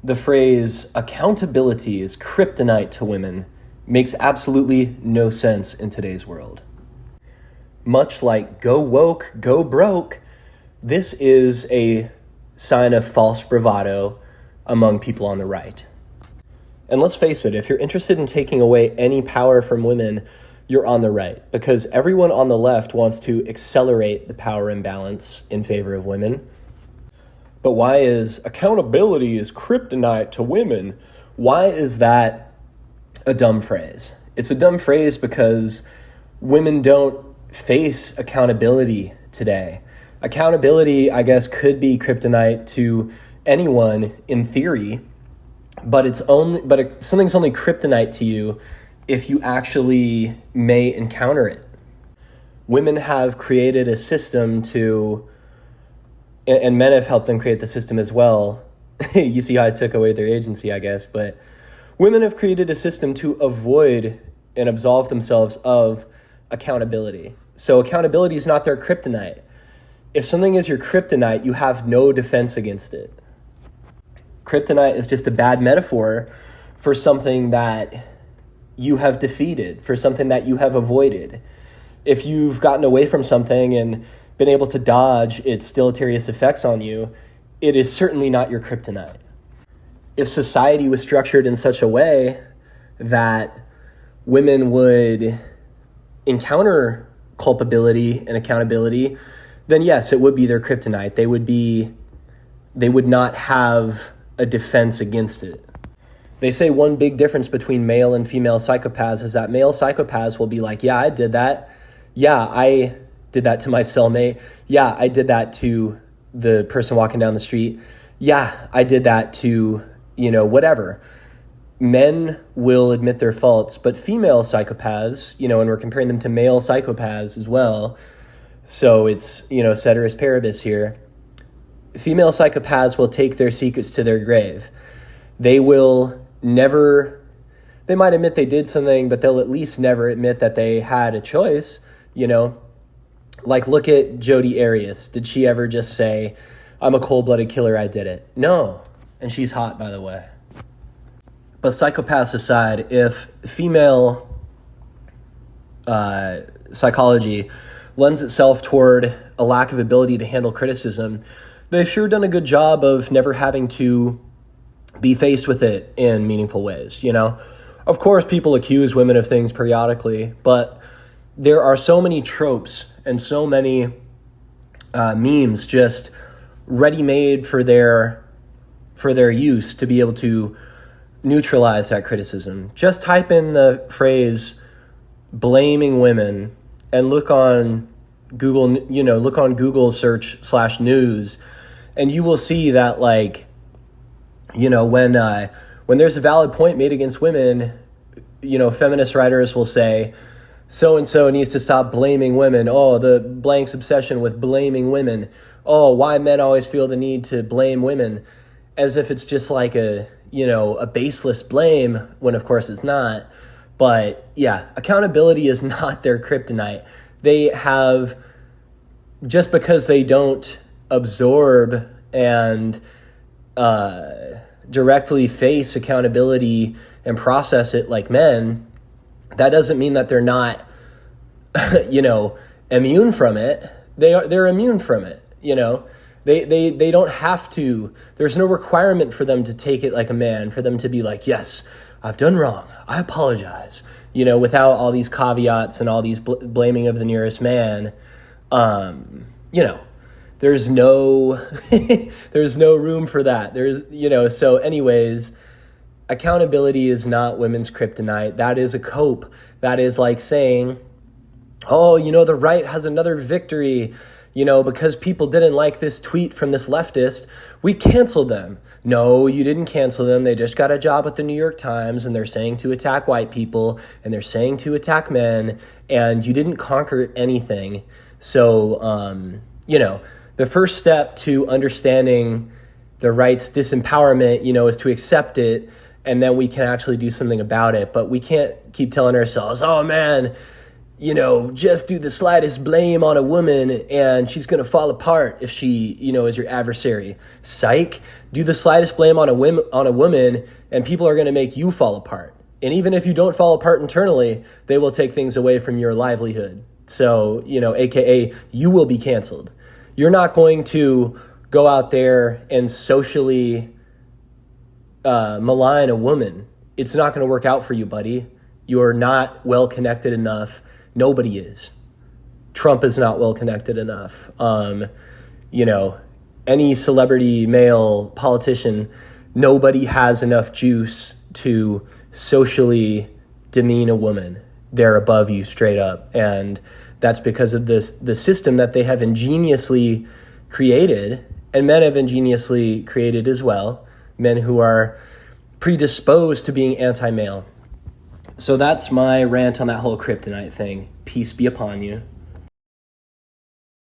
The phrase accountability is kryptonite to women makes absolutely no sense in today's world. Much like go woke, go broke, this is a sign of false bravado among people on the right. And let's face it, if you're interested in taking away any power from women, you're on the right, because everyone on the left wants to accelerate the power imbalance in favor of women. But why is accountability is kryptonite to women? Why is that a dumb phrase? It's a dumb phrase because women don't face accountability today. Accountability, I guess, could be kryptonite to anyone in theory, but something's only kryptonite to you if you actually may encounter it. Women have created a system and men have helped them create the system as well. You see how I took away their agency, I guess, but women have created a system to avoid and absolve themselves of accountability. So accountability is not their kryptonite. If something is your kryptonite, you have no defense against it. Kryptonite is just a bad metaphor for something that you have defeated, for something that you have avoided. If you've gotten away from something and been able to dodge its deleterious effects on you, it is certainly not your kryptonite. If society was structured in such a way that women would encounter culpability and accountability, then yes, it would be their kryptonite. They would not have a defense against it. They say one big difference between male and female psychopaths is that male psychopaths will be like, yeah, I did that. Yeah, I did that to my cellmate. Yeah, I did that to the person walking down the street. Yeah, I did that to, whatever. Men will admit their faults, but female psychopaths, and we're comparing them to male psychopaths as well. So it's, ceteris paribus here. Female psychopaths will take their secrets to their grave. They might admit they did something, but they'll at least never admit that they had a choice, Like, look at Jodi Arias. Did she ever just say, I'm a cold-blooded killer, I did it? No. And she's hot, by the way. But psychopaths aside, if female psychology lends itself toward a lack of ability to handle criticism, they've sure done a good job of never having to be faced with it in meaningful ways, Of course, people accuse women of things periodically, but there are so many tropes and so many memes just ready-made for their use to be able to neutralize that criticism. Just type in the phrase blaming women and look on Google search /news, and you will see that when there's a valid point made against women, feminist writers will say, so-and-so needs to stop blaming women. Oh, the blank's obsession with blaming women. Oh, why men always feel the need to blame women, as if it's just like a baseless blame, when of course it's not. But yeah, accountability is not their kryptonite. They have, just because they don't absorb and directly face accountability and process it like men, that doesn't mean that they're not, immune from it. They're immune from it. They don't have to. There's no requirement for them to take it like a man, for them to be like, yes, I've done wrong, I apologize. Without all these caveats and all these blaming of the nearest man. There's no room for that. So anyways, accountability is not women's kryptonite. That is a cope. That is like saying, oh, the right has another victory, because people didn't like this tweet from this leftist, we canceled them. No, you didn't cancel them. They just got a job at the New York Times, and they're saying to attack white people, and they're saying to attack men, and you didn't conquer anything. So, the first step to understanding the right's disempowerment, is to accept it, and then we can actually do something about it. But we can't keep telling ourselves, oh man, just do the slightest blame on a woman and she's going to fall apart if she, is your adversary. Psych. Do the slightest blame on a woman and people are going to make you fall apart. And even if you don't fall apart internally, they will take things away from your livelihood. So, AKA, you will be canceled. You're not going to go out there and socially malign a woman. It's not going to work out for you, buddy. You're not well connected enough. Nobody is. Trump is not well connected enough. Any celebrity male politician, nobody has enough juice to socially demean a woman. They're above you straight up. And that's because of the system that they have ingeniously created, and men have ingeniously created as well, men who are predisposed to being anti-male. So that's my rant on that whole kryptonite thing. Peace be upon you.